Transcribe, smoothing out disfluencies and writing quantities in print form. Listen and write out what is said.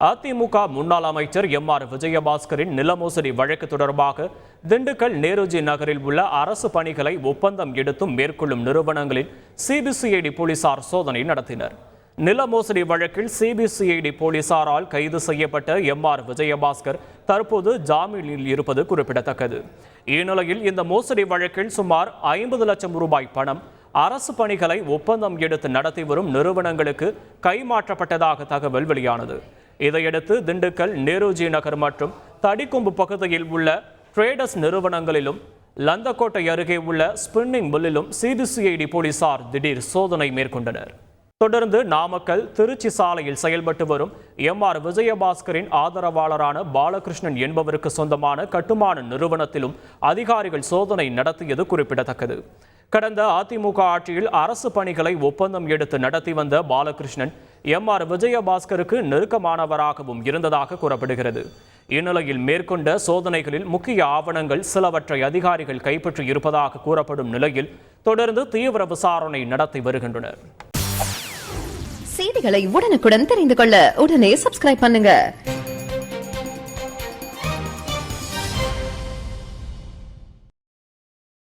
அதிமுக முன்னாள் அமைச்சர் எம்.ஆர். விஜயபாஸ்கரின் நில மோசடி வழக்கு தொடர்பாக திண்டுக்கல் நேருஜி நகரில் உள்ள அரசு பணிகளை ஒப்பந்தம் எடுத்தும் மேற்கொள்ளும் நிறுவனங்களில் சிபிசிஐடி போலீசார் சோதனை நடத்தினர். நில மோசடி வழக்கில் சிபிசிஐடி போலீசாரால் கைது செய்யப்பட்ட எம்.ஆர். விஜயபாஸ்கர் தற்போது ஜாமீனில் இருப்பது குறிப்பிடத்தக்கது. இந்நிலையில் இந்த மோசடி வழக்கில் சுமார் 50 லட்சம் ரூபாய் பணம் அரசு பணிகளை ஒப்பந்தம் எடுத்து நடத்தி வரும் நிறுவனங்களுக்கு கைமாற்றப்பட்டதாக தகவல் வெளியானது. இதையடுத்து திண்டுக்கல் நேருஜி நகர் மற்றும் தடிக்கொம்பு பகுதியில் உள்ள ட்ரேடர்ஸ் நிறுவனங்களிலும் லந்தக்கோட்டை அருகே உள்ள ஸ்பின்னிங் மில்லிலும் சிபிசிஐடி போலீசார் திடீர் சோதனை மேற்கொண்டனர். தொடர்ந்து நாமக்கல் திருச்சி சாலையில் செயல்பட்டு வரும் எம்.ஆர். விஜயபாஸ்கரின் ஆதரவாளரான பாலகிருஷ்ணன் என்பவருக்கு சொந்தமான கட்டுமான நிறுவனத்திலும் அதிகாரிகள் சோதனை நடத்தியது குறிப்பிடத்தக்கது. கடந்த அதிமுக ஆட்சியில் அரசு பணிகளை ஒப்பந்தம் எடுத்து நடத்தி வந்த பாலகிருஷ்ணன் எம்.ஆர். விஜயபாஸ்கருக்கு நெருக்கமானவராகவும் இருந்ததாக கூறப்படுகிறது. இந்நிலையில் மேற்கொண்ட சோதனைகளில் முக்கிய ஆவணங்கள் சிலவற்றை அதிகாரிகள் கைப்பற்றி இருப்பதாக கூறப்படும் நிலையில் தொடர்ந்து தீவிர விசாரணை நடத்தி வருகின்றனர். செய்திகளை உடனுக்குடன் தெரிந்து கொள்ள உடனே சப்ஸ்கிரைப் பண்ணுங்க.